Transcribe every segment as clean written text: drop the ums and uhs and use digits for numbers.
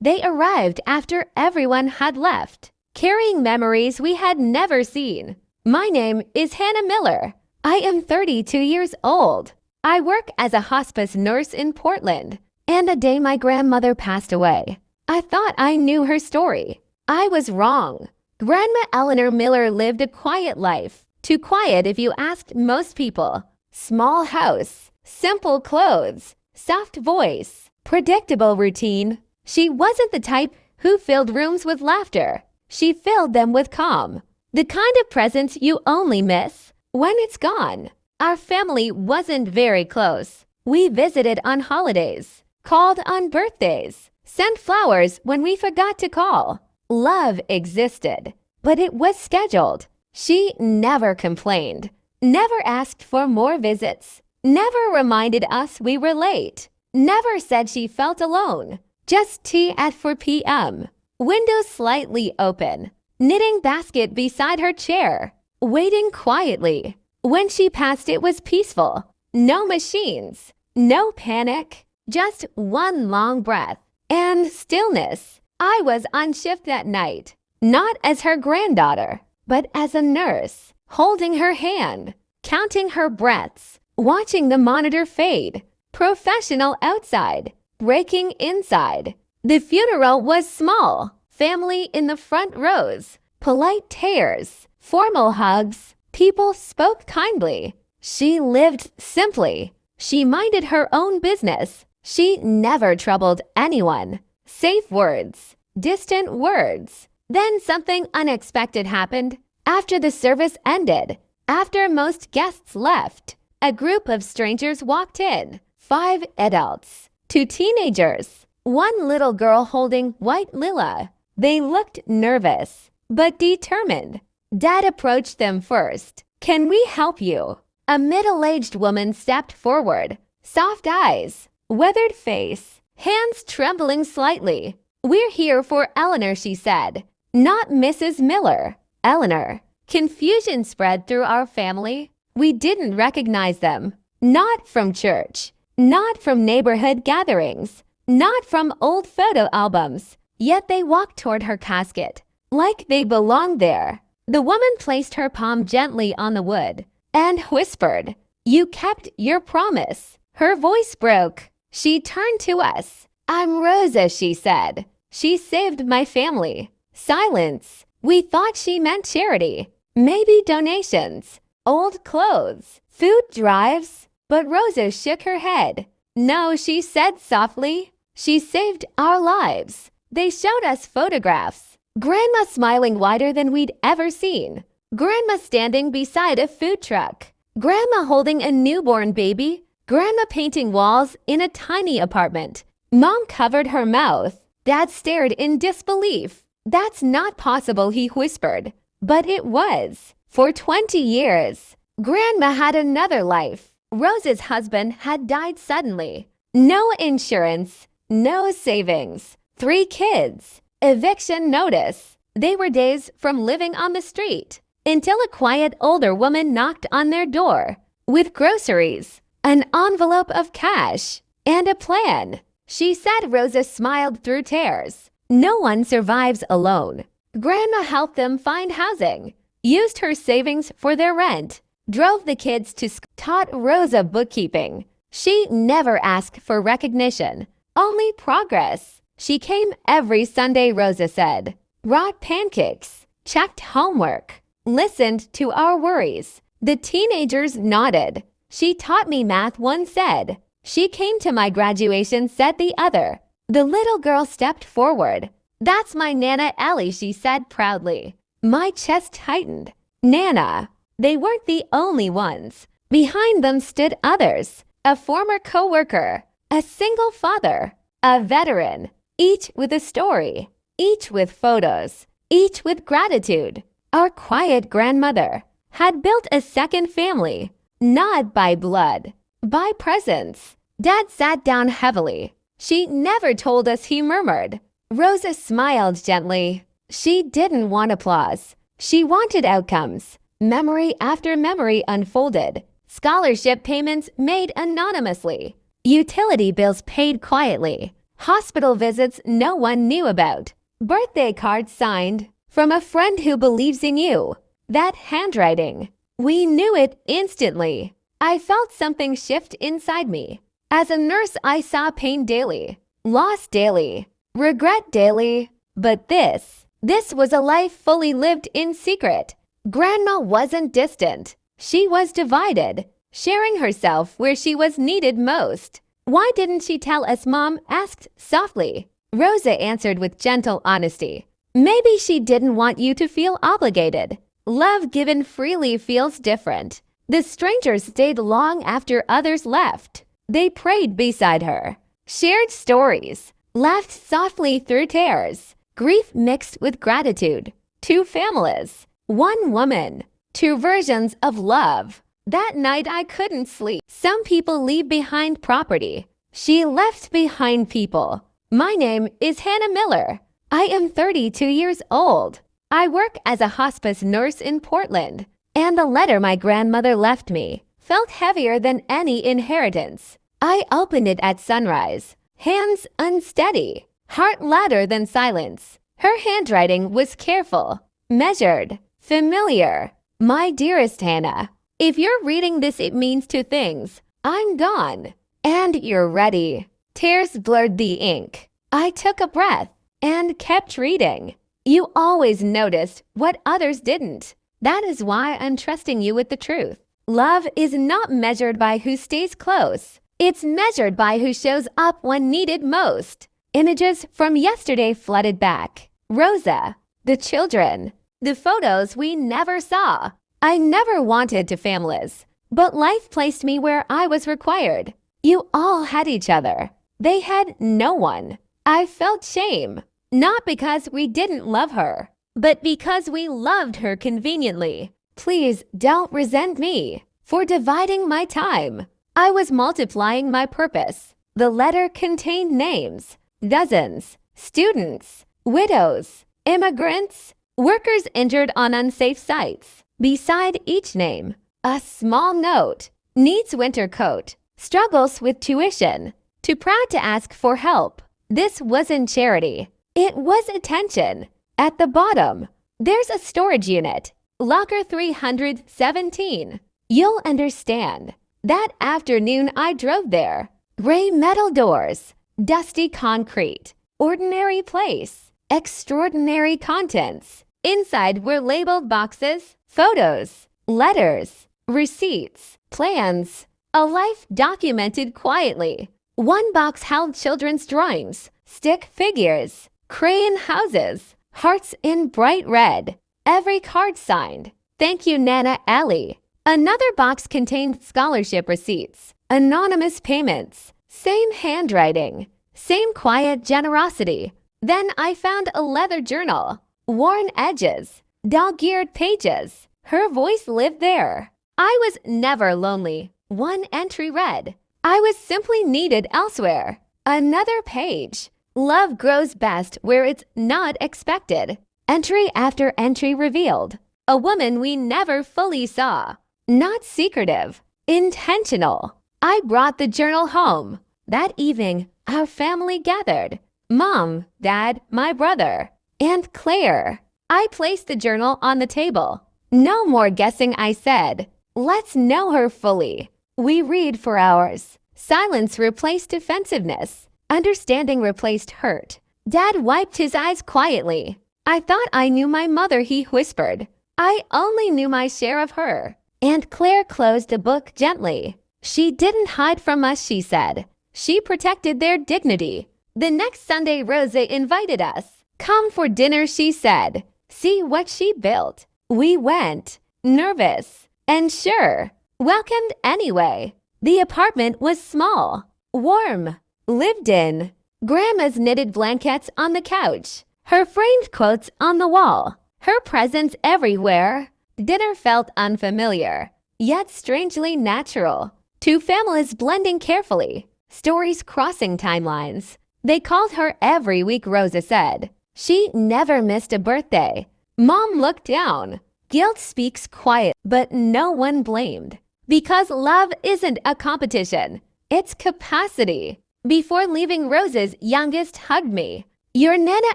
They arrived after everyone had left, carrying memories we had never seen. My name is Hannah Miller. I am 32 years old. I work as a hospice nurse in Portland, and the day my grandmother passed away, I thought I knew her story. I was wrong. Grandma Eleanor Miller lived a quiet life. Too quiet if you asked most people. Small house, simple clothes, soft voice, predictable routine. She wasn't the type who filled rooms with laughter. She filled them with calm. The kind of presence you only miss when it's gone. Our family wasn't very close. We visited on holidays, called on birthdays, sent flowers when we forgot to call. Love existed, but it was scheduled. She never complained, never asked for more visits, never reminded us we were late, never said she felt alone. Just tea at 4 p.m., windows slightly open, knitting basket beside her chair, waiting quietly. When she passed, it was peaceful. No machines, no panic, just one long breath and stillness. I was on shift that night, not as her granddaughter, but as a nurse, holding her hand, counting her breaths, watching the monitor fade. Professional outside, breaking inside. The funeral was small, family in the front rows, polite tears, formal hugs. People spoke kindly. She lived simply. She minded her own business. She never troubled anyone. Safe words, distant words. Then something unexpected happened. After the service ended, after most guests left, a group of strangers walked in. 5 adults, 2 teenagers, 1 little girl holding white Lila. They looked nervous, but determined. Dad approached them first. "Can we help you?" A middle-aged woman stepped forward, soft eyes, weathered face, hands trembling slightly. "We're here for Eleanor," she said. "Not Mrs. Miller, Eleanor." Confusion spread through our family. We didn't recognize them. Not from church, not from neighborhood gatherings, not from old photo albums. Yet they walked toward her casket, like they belonged there. The woman placed her palm gently on the wood and whispered, "You kept your promise." Her voice broke. She turned to us. "I'm Rosa," she said. "She saved my family." Silence. We thought she meant charity, maybe donations, old clothes, food drives. But Rosa shook her head. "No," she said softly. "She saved our lives." They showed us photographs. Grandma smiling wider than we'd ever seen. Grandma standing beside a food truck. Grandma holding a newborn baby. Grandma painting walls in a tiny apartment. Mom covered her mouth. Dad stared in disbelief. "That's not possible," he whispered. But it was. For 20 years, Grandma had another life. Rose's husband had died suddenly. No insurance, no savings. 3 kids. Eviction notice. They were days from living on the street until a quiet older woman knocked on their door with groceries, an envelope of cash, and a plan. She said. Rosa smiled through tears. "No one survives alone." Grandma helped them find housing, used her savings for their rent, drove the kids to school, taught Rosa bookkeeping. She never asked for recognition, only progress. She came every Sunday, Rosa said, brought pancakes, checked homework, listened to our worries. The teenagers nodded. "She taught me math," one said. "She came to my graduation," said the other. The little girl stepped forward. "That's my Nana Ellie," she said proudly. My chest tightened. Nana. They weren't the only ones. Behind them stood others. A former coworker, a single father, a veteran, each with a story, each with photos, each with gratitude. Our quiet grandmother had built a second family, not by blood, by presence. Dad sat down heavily. "She never told us," he murmured. Rosa smiled gently. She didn't want applause. She wanted outcomes. Memory after memory unfolded. Scholarship payments made anonymously. Utility bills paid quietly. hospital visits no one knew about, birthday cards signed from a friend who believes in you. That handwriting. We knew it instantly. I felt something shift inside me. As a nurse, I saw pain daily, loss daily, regret daily. But this was a life fully lived in secret. Grandma wasn't distant. She was divided, sharing herself where she was needed most. Why didn't she tell us? Mom asked softly. Rosa answered with gentle honesty. Maybe she didn't want you to feel obligated. Love given freely feels different. The strangers stayed long after others left. They prayed beside her, shared stories, laughed softly through tears. Grief mixed with gratitude. Two families, one woman, two versions of love. That night I couldn't sleep. Some people leave behind property. She left behind people. My name is Hannah Miller. I am 32 years old. I work as a hospice nurse in Portland, and the letter my grandmother left me felt heavier than any inheritance. I opened it at sunrise, hands unsteady, heart louder than silence. Her handwriting was careful, measured, familiar. My dearest Hannah, if you're reading this, it means two things. I'm gone, and you're ready. Tears blurred the ink. I took a breath and kept reading. You always noticed what others didn't. That is why I'm trusting you with the truth. Love is not measured by who stays close. It's measured by who shows up when needed most. Images from yesterday flooded back. Rosa, the children, the photos we never saw. I never wanted to families, but life placed me where I was required. You all had each other. They had no one. I felt shame. Not because we didn't love her, but because we loved her conveniently. Please don't resent me for dividing my time. I was multiplying my purpose. The letter contained names, dozens, students, widows, immigrants, workers injured on unsafe sites. Beside each name, a small note. Needs winter coat. Struggles with tuition. Too proud to ask for help. This wasn't charity. It was attention. At the bottom, there's a storage unit, locker 317. You'll understand. That afternoon I drove there. Gray metal doors, dusty concrete, ordinary place, extraordinary contents. Inside were labeled boxes, photos, letters, receipts, plans. A life documented quietly. One box held children's drawings, stick figures, crayon houses, hearts in bright red. Every card signed, "Thank you, Nana Ellie." Another box contained scholarship receipts, anonymous payments, same handwriting, same quiet generosity. Then I found a leather journal, worn edges, dog-eared pages. Her voice lived there. I was never lonely. One entry read, "I was simply needed elsewhere." Another page, "Love grows best where it's not expected." Entry after entry revealed a woman we never fully saw. Not secretive, intentional. I brought the journal home. That evening, our family gathered. Mom, Dad, my brother, and Claire. I placed the journal on the table. "No more guessing," I said. "Let's know her fully." We read for hours. Silence replaced defensiveness. Understanding replaced hurt. Dad wiped his eyes quietly. "I thought I knew my mother," he whispered. "I only knew my share of her." And Claire closed the book gently. "She didn't hide from us," she said. "She protected their dignity." The next Sunday, Rosa invited us. "Come for dinner," she said. "See what she built." We went, nervous and sure, welcomed anyway. The apartment was small, warm, lived in. Grandma's knitted blankets on the couch, her framed quotes on the wall, her presence everywhere. Dinner felt unfamiliar, yet strangely natural. Two families blending carefully, stories crossing timelines. They called her every week, Rosa said. She never missed a birthday. Mom looked down. Guilt speaks quiet, but no one blamed. Because love isn't a competition. It's capacity. Before leaving, Rose's youngest hugged me. "You're Nana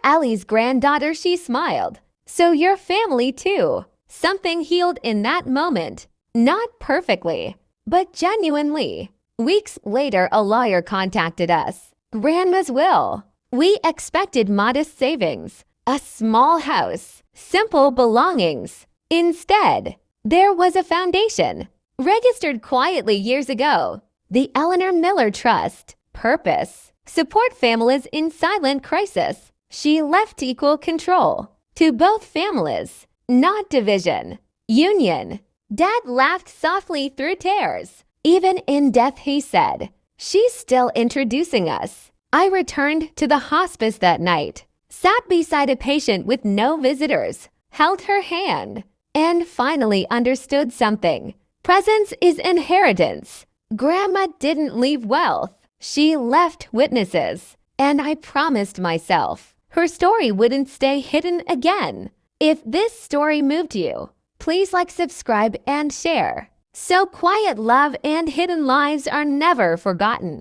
Ellie's granddaughter," she smiled. "So your family too." Something healed in that moment. Not perfectly, but genuinely. Weeks later, a lawyer contacted us. Grandma's will. We expected modest savings, a small house, simple belongings. Instead, there was a foundation, registered quietly years ago. The Eleanor Miller Trust. Purpose: support families in silent crisis. She left equal control to both families, not division. Union. Dad laughed softly through tears. "Even in death," he said, "she's still introducing us." I returned to the hospice that night, sat beside a patient with no visitors, held her hand, and finally understood something. Presence is inheritance. Grandma didn't leave wealth. She left witnesses. And I promised myself her story wouldn't stay hidden again. If this story moved you, please like, subscribe, and share. So quiet love and hidden lives are never forgotten.